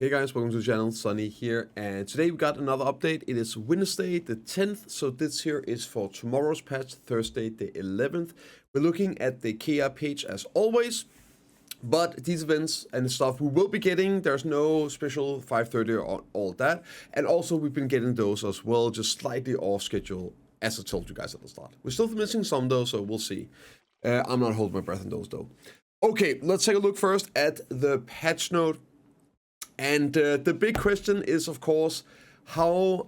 Hey guys, welcome to the channel, Sunny here, and today we got another update. It is Wednesday the 10th, so this here is for tomorrow's patch, Thursday the 11th. We're looking at the KR page as always, but these events and stuff we will be getting, there's no special 5:30 or all that, and also we've been getting those as well, just slightly off schedule, as I told you guys at the start. We're still missing some though, so we'll see. I'm not holding my breath on those though. Okay, let's take a look first at the patch note. And the big question is, of course, how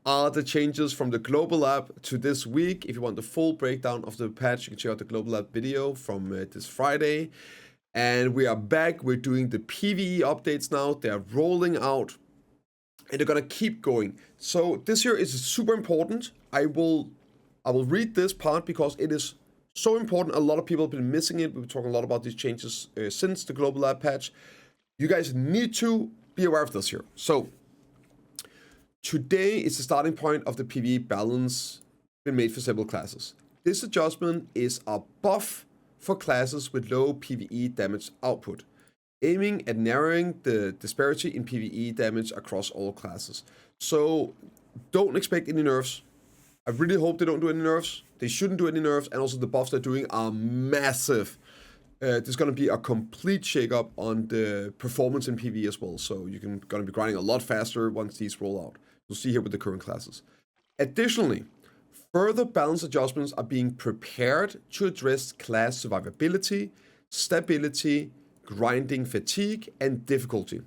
are the changes from the Global Lab to this week? If you want the full breakdown of the patch, you can check out the Global Lab video from this Friday. And we are back. We're doing the PvE updates now. They're rolling out, and they're gonna keep going. So this year is super important. I will read this part because it is so important. A lot of people have been missing it. We've been talking a lot about these changes since the Global Lab patch. You guys need to be aware of this here. So today is the starting point of the PvE balance been made for several classes. This adjustment is a buff for classes with low PvE damage output, aiming at narrowing the disparity in PvE damage across all classes. So don't expect any nerfs. I really hope they don't do any nerfs. They shouldn't do any nerfs, and also the buffs they're doing are massive. There's going to be a complete shake-up on the performance in PvE as well, so you're going to be grinding a lot faster once these roll out. You'll see here with the current classes. Additionally, further balance adjustments are being prepared to address class survivability, stability, grinding fatigue, and difficulty.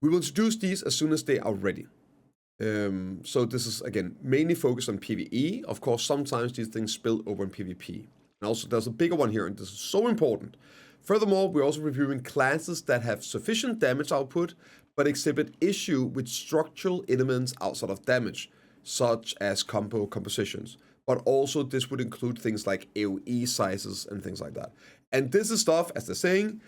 We will introduce these as soon as they are ready. So this is, again, mainly focused on PvE. Of course, sometimes these things spill over in PvP. And also, there's a bigger one here, and this is so important. Furthermore, we're also reviewing classes that have sufficient damage output, but exhibit issue with structural elements outside of damage, such as combo compositions. But also, this would include things like AoE sizes and things like that. And this is stuff, as they're saying,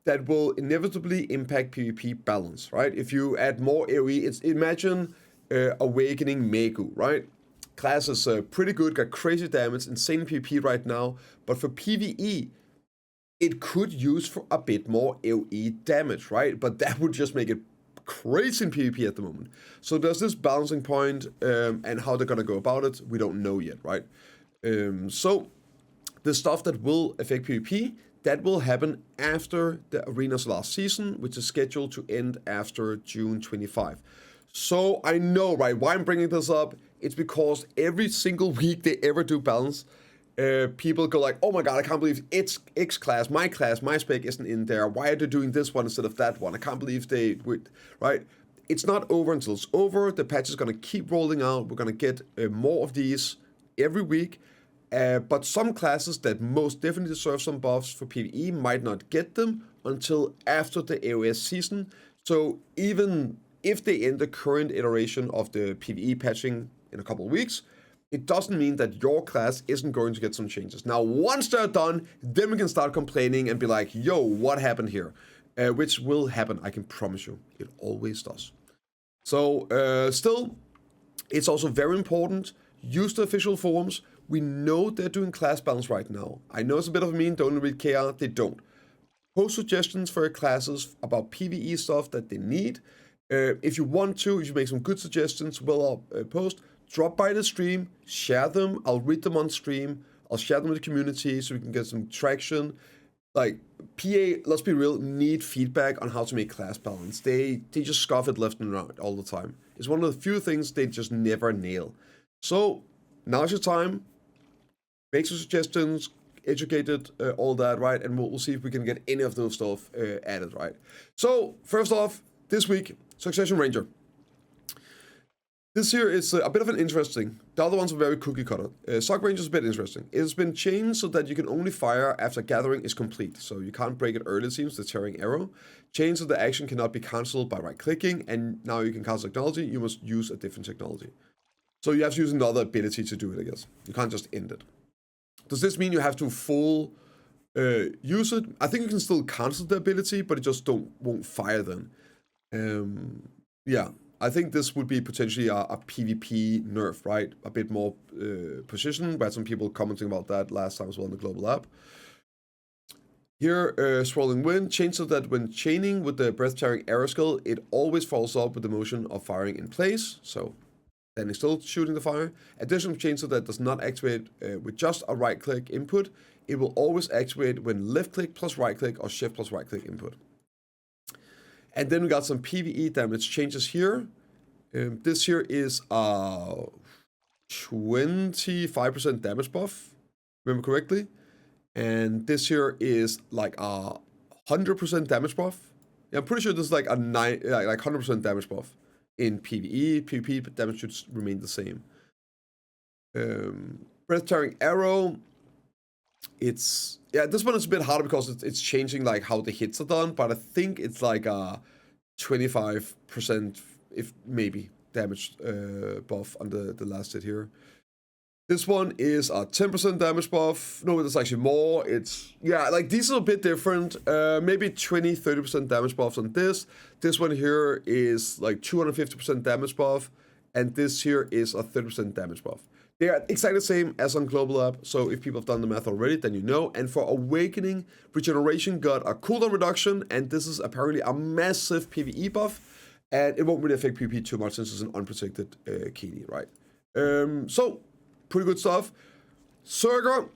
that will inevitably impact PvP balance, right? If you add more AoE, imagine Awakening Megu, right? Class is pretty good, got crazy damage, insane PvP right now, but for PvE, it could use for a bit more AoE damage, right? But that would just make it crazy in PvP at the moment. So there's this balancing point, and how they're gonna go about it, we don't know yet, right? So the stuff that will affect PvP, that will happen after the arena's last season, which is scheduled to end after June 25. So I know, right, why I'm bringing this up. It's because every single week they ever do balance, people go like, oh my god, I can't believe it's X class, my spec isn't in there. Why are they doing this one instead of that one? I can't believe they would, right? It's not over until it's over. The patch is going to keep rolling out. We're going to get more of these every week. But some classes that most definitely deserve some buffs for PvE might not get them until after the AOS season. So even if they end the current iteration of the PvE patching in a couple of weeks, it doesn't mean that your class isn't going to get some changes. Now, once they're done, then we can start complaining and be like, yo, what happened here? Which will happen, I can promise you. It always does. So, still, it's also very important. Use the official forums. We know they're doing class balance right now. I know it's a bit of a meme, don't read KR, they don't. Post suggestions for your classes about PvE stuff that they need. If you want to, if you make some good suggestions, well, I'll post. Drop by the stream, share them. I'll read them on stream. I'll share them with the community so we can get some traction. Like, PA, let's be real, need feedback on how to make class balance. They just scoff it left and right all the time. It's one of the few things they just never nail. So, now's your time. Make some suggestions, educate it, all that, right? And we'll see if we can get any of those stuff added, right? So, first off, this week, Succession Ranger. This here is a bit of an interesting. The other ones are very cookie cutter. Sock Ranger is a bit interesting. It has been changed so that you can only fire after gathering is complete. So you can't break it early, it seems, the tearing arrow. Changed so the action cannot be cancelled by right clicking, and now you can cancel technology, you must use a different technology. So you have to use another ability to do it, I guess. You can't just end it. Does this mean you have to full use it? I think you can still cancel the ability, but it just won't fire then. Yeah, I think this would be potentially a PvP nerf, right? A bit more precision. We had some people commenting about that last time as well in the Global Lab. Here, Swirling Wind, change so that when chaining with the breath-tearing arrow skill, it always follows up with the motion of firing in place. So then it's still shooting the fire. Additional change so that does not activate with just a right-click input. It will always activate when left-click plus right-click or shift plus right-click input. And then we got some PvE damage changes here. This here is a 25% damage buff, remember correctly. And this here is like a 100% damage buff. Yeah, I'm pretty sure this is like a 100% damage buff in PvE. PvP, but damage should remain the same. Breath-tearing arrow. It's this one is a bit harder because it's changing like how the hits are done, but I think it's like a 25%, if maybe, damage buff on the last hit here. This one is a 10% damage buff. No, it's actually more. It's, yeah, like these are a bit different. Maybe 20-30% damage buffs on this. This one here is like 250% damage buff. And this here is a 30% damage buff. They are exactly the same as on Global Lab. So if people have done the math already, then you know. And for Awakening, Regeneration got a cooldown reduction. And this is apparently a massive PvE buff. And it won't really affect PvP too much since it's an unprotected Kini, right? So pretty good stuff. Surger,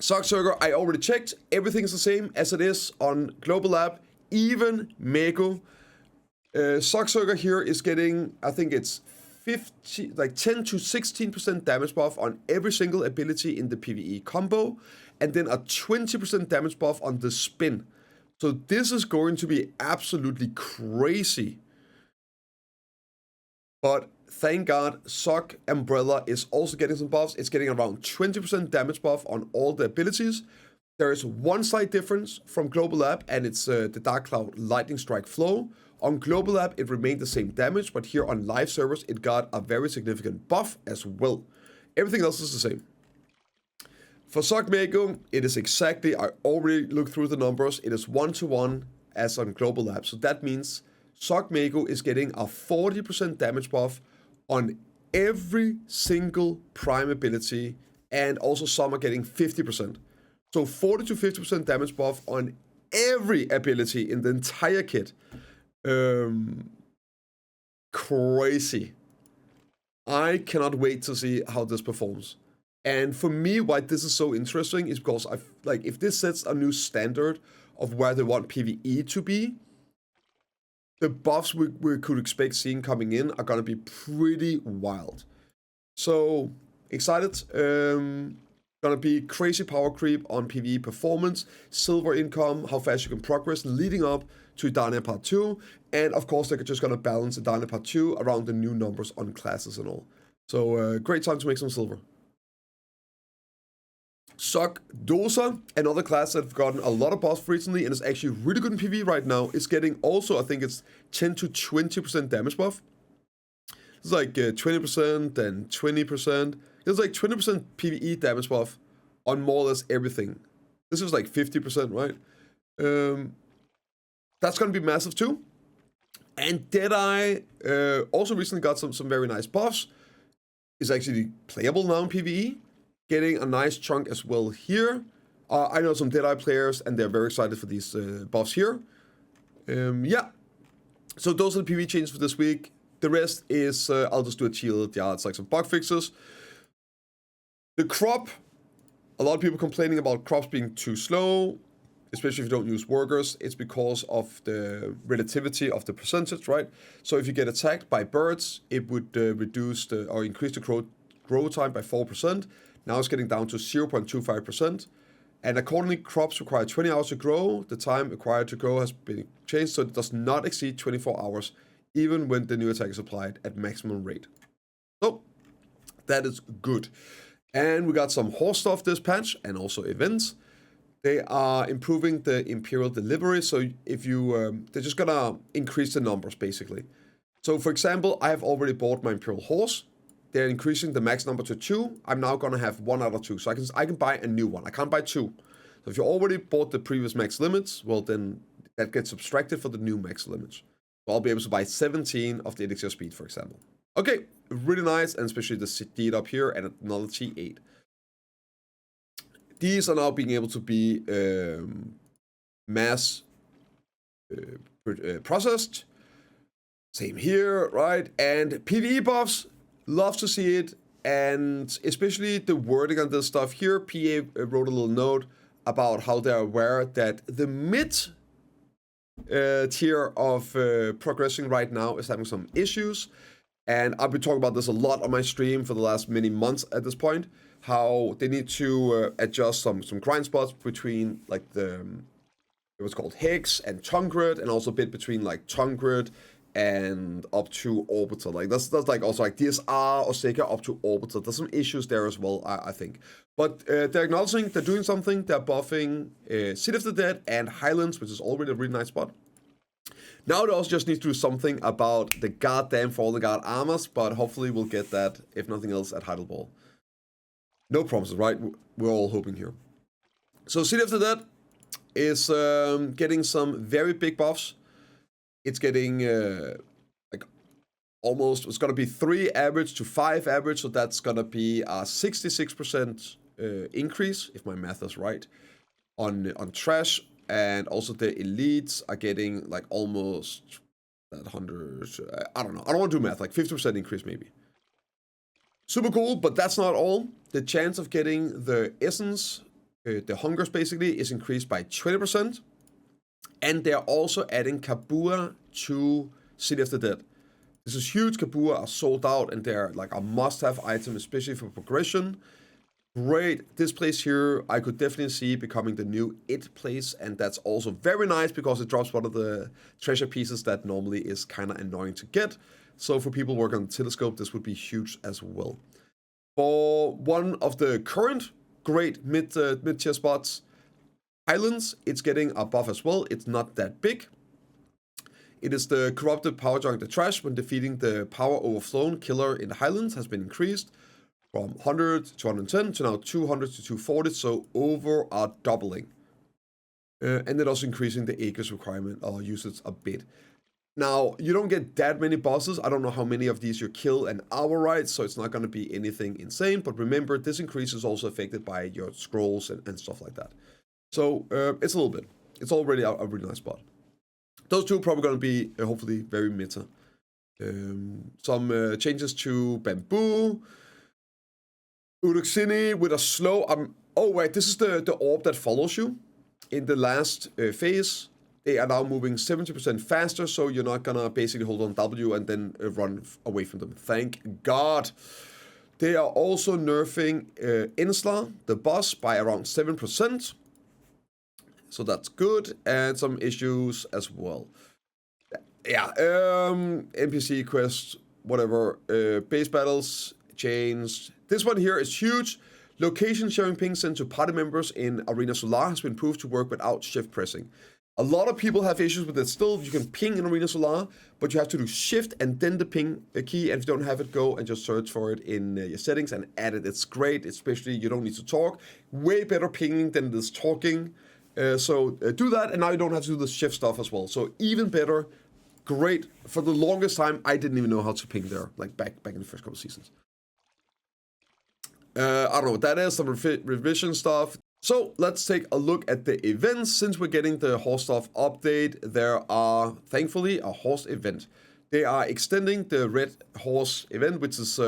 Sock Surger, I already checked. Everything is the same as it is on Global Lab, even Mego. Sock Surger here is getting, I think it's 10 to 16% damage buff on every single ability in the PvE combo, and then a 20% damage buff on the spin. So this is going to be absolutely crazy. But thank God, Sock Umbrella is also getting some buffs. It's getting around 20% damage buff on all the abilities. There is one slight difference from Global Lab, and it's the Dark Cloud Lightning Strike Flow. On Global Lab, it remained the same damage, but here on live servers, it got a very significant buff as well. Everything else is the same. For Sock Mego, it is exactly, I already looked through the numbers, it is 1-to-1 as on Global Lab. So that means Sock Mego is getting a 40% damage buff on every single prime ability, and also some are getting 50%. So 40 to 50% damage buff on every ability in the entire kit. Crazy. I cannot wait to see how this performs. And for me, why this is so interesting is because if this sets a new standard of where they want PvE to be, the buffs we could expect seeing coming in are gonna be pretty wild. So excited. Gonna be crazy power creep on PvE performance, silver income, how fast you can progress leading up to Darnia Part 2, and of course they're just gonna balance the Darnia Part 2 around the new numbers on classes and all. So great time to make some silver. Sock Dosa, another class that have gotten a lot of buffs recently and is actually really good in PvE right now, is getting also, I think it's 10 to 20% damage buff. It's like 20% and 20%. It's like 20% PvE damage buff on more or less everything. This is like 50%, right? That's gonna be massive too. And Deadeye also recently got some very nice buffs. Is actually playable now in PvE. Getting a nice chunk as well here. I know some Deadeye players and they're very excited for these buffs here. Yeah. So those are the PvE changes for this week. The rest is, I'll just do a chill. Yeah, it's like some bug fixes. The crop, a lot of people complaining about crops being too slow, especially if you don't use workers. It's because of the relativity of the percentage, right? So if you get attacked by birds, it would reduce or increase the grow time by 4%. Now it's getting down to 0.25%. And accordingly, crops require 20 hours to grow. The time required to grow has been changed, so it does not exceed 24 hours, even when the new attack is applied at maximum rate. So that is good. And we got some horse stuff this patch, and also events. They are improving the Imperial delivery, so if you, they're just gonna increase the numbers, basically. So for example, I have already bought my Imperial horse. They're increasing the max number to 2. I'm now gonna have 1 out of 2, so I can buy a new one. I can't buy 2. So if you already bought the previous max limits, well then that gets subtracted for the new max limits. So I'll be able to buy 17 of the elixir speed, for example. Okay, really nice, and especially the T8 up here and another T8. These are now being able to be mass processed. Same here, right? And PvE buffs, love to see it. And especially the wording on this stuff here. PA wrote a little note about how they're aware that the mid tier of progressing right now is having some issues. And I've been talking about this a lot on my stream for the last many months at this point. How they need to adjust some grind spots between like the what's called Hex and Tongue Grid, and also a bit between like Tongue Grid and up to Orbital. Like that's like also like DSR or Sega up to Orbital. There's some issues there as well, I think. But they're acknowledging they're doing something. They're buffing City of the Dead and Highlands, which is already a really nice spot. Now they also just need to do something about the goddamn Fallen Guard armors, but hopefully we'll get that, if nothing else, at Heidelberg. No promises, right? We're all hoping here. So City of the Dead is getting some very big buffs. It's getting like almost, it's going to be 3 average to 5 average, so that's going to be a 66% increase, if my math is right, on trash. And also the elites are getting like almost that 100, I don't know, I don't want to do math, like 50% increase maybe. Super cool, but that's not all. The chance of getting the essence, the hungers basically, is increased by 20%. And they're also adding Kabua to City of the Dead. This is huge. Kabua are sold out and they're like a must-have item, especially for progression. Great. This place here, I could definitely see becoming the new It place, and that's also very nice because it drops one of the treasure pieces that normally is kind of annoying to get. So for people working on the telescope, this would be huge as well. For one of the current great mid-tier spots, Highlands, it's getting a buff as well. It's not that big. It is the corrupted power junk the trash when defeating the power overflown killer in the Highlands has been increased from 100 to 110 to now 200 to 240, so over a doubling. And then also increasing the acres requirement or usage a bit. Now, you don't get that many bosses. I don't know how many of these you kill an hour, right? So it's not going to be anything insane. But remember, this increase is also affected by your scrolls and stuff like that. So it's a little bit. It's already a really nice spot. Those two are probably going to be, hopefully, very meta. Some changes to Bamboo. Uruxini with a slow... oh, wait, this is the orb that follows you. In the last phase, they are now moving 70% faster, so you're not going to basically hold on W and then run away from them. Thank God. They are also nerfing Insla, the boss, by around 7%. So that's good, and some issues as well. Yeah, NPC quests, whatever. Base battles changed. This one here is huge. Location sharing ping sent to party members in Arena Solar has been proved to work without shift pressing. A lot of people have issues with it still. You can ping in Arena Solar, but you have to do shift and then the ping key. And if you don't have it, go and just search for it in your settings and add it. It's great, especially you don't need to talk. Way better pinging than this talking. So do that, and now you don't have to do the shift stuff as well. So even better, great. For the longest time, I didn't even know how to ping there, like back in the first couple of seasons. I don't know what that is, some revision stuff. So let's take a look at the events. Since we're getting the horse stuff update, there are, thankfully, a horse event. They are extending the red horse event, which is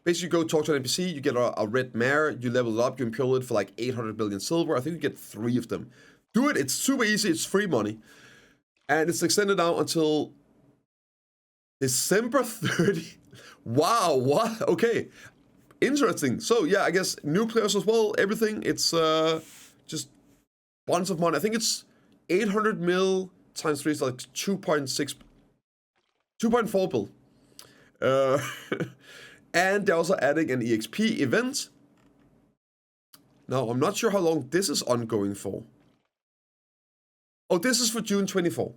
basically you go talk to an NPC, you get a red mare, you level it up, you impale it for like 800 million silver. I think you get 3 of them. Do it, it's super easy, it's free money. And it's extended now until December 30. Wow, what? Okay. Interesting. So yeah, I guess new players as well, everything. It's just bunch of money. I think it's 800 mil times 3 is like 2.4 bill. And they're also adding an EXP event. Now, I'm not sure how long this is ongoing for. Oh, this is for June 24.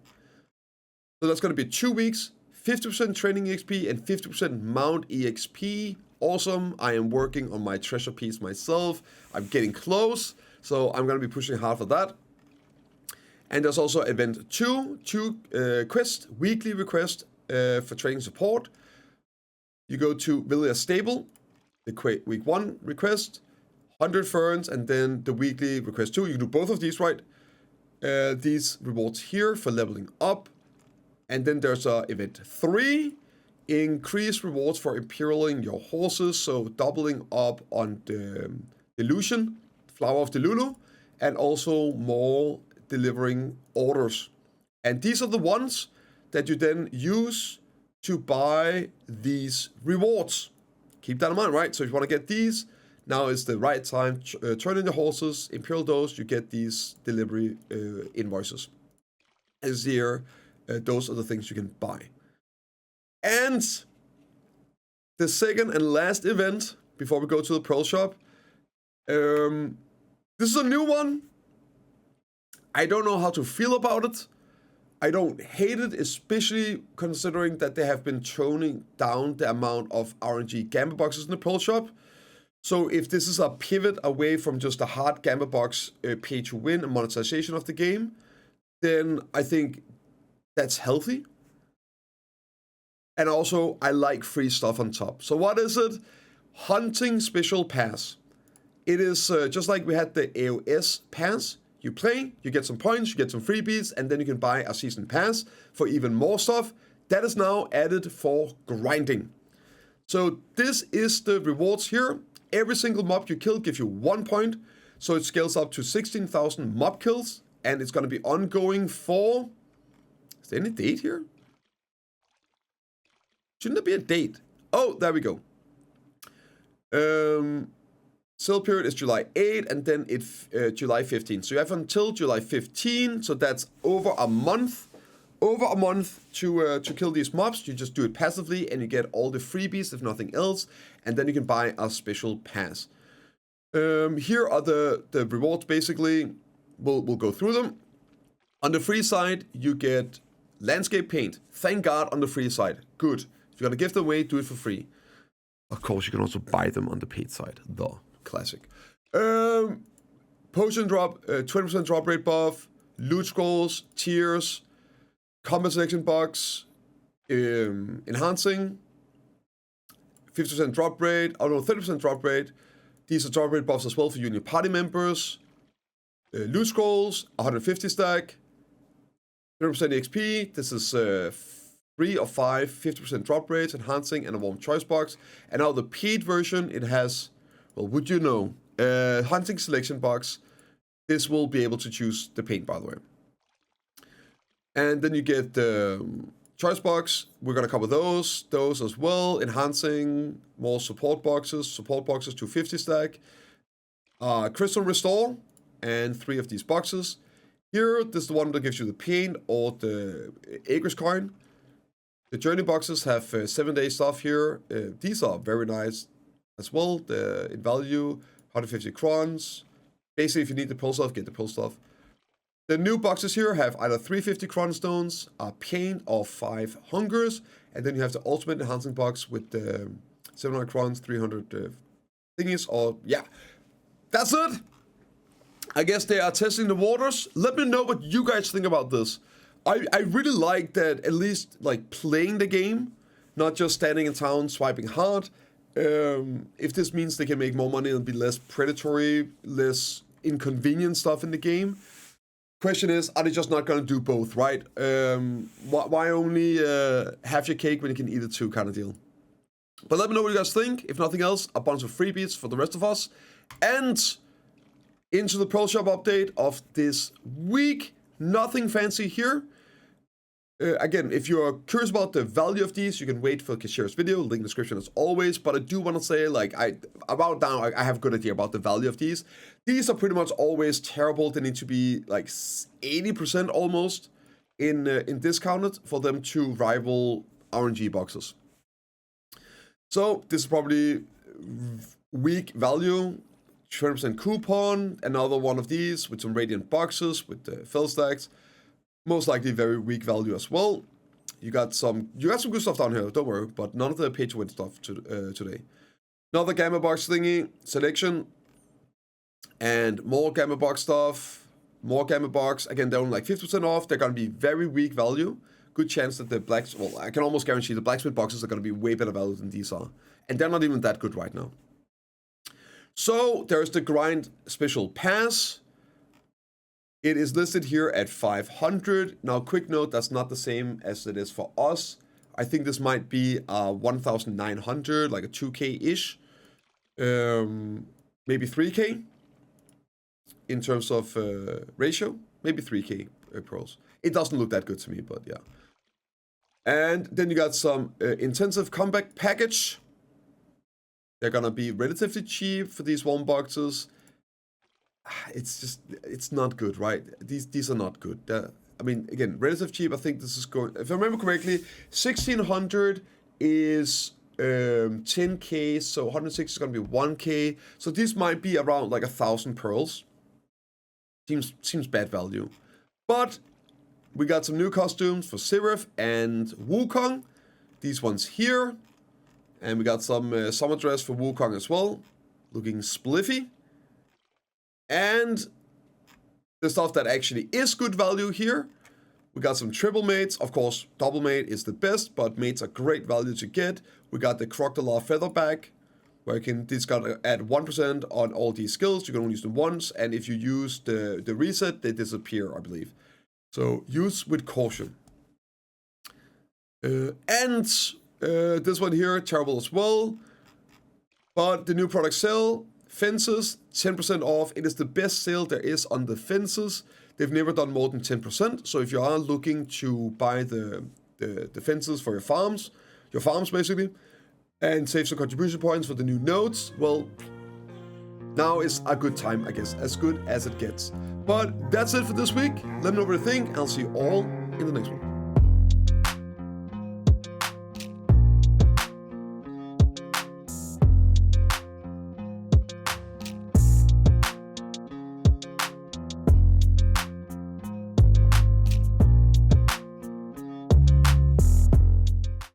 So that's going to be 2 weeks, 50% training EXP and 50% mount EXP. Awesome. I am working on my treasure piece myself. I'm getting close, so I'm going to be pushing hard for that. And there's also event 2 quest, weekly request for training support. You go to Villia Stable, the week 1 request, 100 ferns, and then the weekly request 2. You can do both of these, right? these rewards here for leveling up. And then there's event 3, increase rewards for imperialing your horses, so doubling up on the illusion, Flower of the Lulu, and also more delivering orders. And these are the ones that you then use to buy these rewards. Keep that in mind, right? So if you want to get these, now is the right time. Turn in your horses, imperial those, you get these delivery invoices. As here, those are the things you can buy. And the second and last event before we go to the Pearlshop. This is a new one. I don't know how to feel about it. I don't hate it, especially considering that they have been toning down the amount of RNG gamma boxes in the Pearlshop. So if this is a pivot away from just a hard gamma box pay to win and monetization of the game, then I think that's healthy. And also, I like free stuff on top. So what is it? Hunting Special Pass. It is just like we had the AOS Pass. You play, you get some points, you get some freebies, and then you can buy a season pass for even more stuff. That is now added for grinding. So this is the rewards here. Every single mob you kill gives you 1 point. So it scales up to 16,000 mob kills. And it's going to be ongoing for... Is there any date here? Shouldn't there be a date? Oh, there we go. Sale period is July 8 and then it's July 15. So you have until July 15. So that's over a month. Over a month to kill these mobs. You just do it passively and you get all the freebies if nothing else. And then you can buy a special pass. Here are the rewards basically. We'll go through them. On the free side, you get landscape paint. Thank God on the free side. Good. If you're going to give them away, do it for free. Of course, you can also buy them on the paid side. The classic. Potion drop, 20% drop rate buff, loot scrolls, tiers, combat selection box, enhancing, 50% drop rate, 30% drop rate. These are drop rate buffs as well for you and your party members. Loot scrolls, 150 stack, 30% XP. This is 3 of 5, 50% drop rates, enhancing, and a warm choice box. And now the paid version, it has, well, would you know, hunting selection box. This will be able to choose the paint, by the way. And then you get the choice box. We're going to cover those as well. Enhancing, more support boxes 250 stack. Crystal Restore, and 3 of these boxes. Here, this is the one that gives you the paint or the Acres coin. The journey boxes have 7-day stuff here. These are very nice as well. In value, 150 crons. Basically, if you need the pull stuff, get the pull stuff. The new boxes here have either 350 cron stones, a paint, or 5 hungers. And then you have the ultimate enhancing box with the 700 crons, 300 thingies. Or, yeah, that's it. I guess they are testing the waters. Let me know what you guys think about this. I really like that, at least like playing the game, not just standing in town swiping hard. If this means they can make more money and be less predatory, less inconvenient stuff in the game. Question is, are they just not going to do both, right? Why only have your cake when you can eat it too, kind of deal. But let me know what you guys think. If nothing else, a bunch of freebies for the rest of us. And into the Pearlshop update of this week. Nothing fancy here. Again, if you're curious about the value of these, you can wait for Kashira's video, link in the description as always. But I do want to say, like, I have a good idea about the value of these. These are pretty much always terrible. They need to be like 80% almost in discounted for them to rival RNG boxes. So this is probably weak value. 20% coupon, another one of these with some radiant boxes with the fill stacks. Most likely very weak value as well. You got some good stuff down here, don't worry, but none of the pay to win stuff today. Another gamma box thingy, selection, and more gamma box stuff, more gamma box. Again, they're only like 50% off. They're gonna be very weak value. Good chance that the I can almost guarantee the blacksmith boxes are gonna be way better value than these are. And they're not even that good right now. So there's the grind special pass. It is listed here at 500. Now, quick note, that's not the same as it is for us. I think this might be 1,900, like a 2K-ish. Maybe 3K in terms of ratio. Maybe 3K pearls. It doesn't look that good to me, but yeah. And then you got some intensive combat package. They're gonna be relatively cheap for these one boxes. It's not good, right? These are not good. I mean, again, relative cheap. I think this is going. If I remember correctly, 1,600 is 10K, so 160 is gonna be 1K. So these might be around like 1,000 pearls. Seems bad value, but we got some new costumes for Seraph and Wukong. These ones here, and we got some summer dress for Wukong as well, looking spliffy. And the stuff that actually is good value here, we got some triple mates. Of course, double mate is the best, but mates are great value to get. We got the Crocodile Featherback, where you can, this got to add 1% on all these skills. You can only use them once, and if you use the reset, they disappear, I believe. So use with caution. And this one here, terrible as well. But the new product sale, fences, 10% off. It is the best sale there is on the fences. They've never done more than 10%. So if you are looking to buy the fences for your farms basically, and save some contribution points for the new nodes, well, now is a good time, I guess, as good as it gets. But that's it for this week. Let me know what you think. I'll see you all in the next one.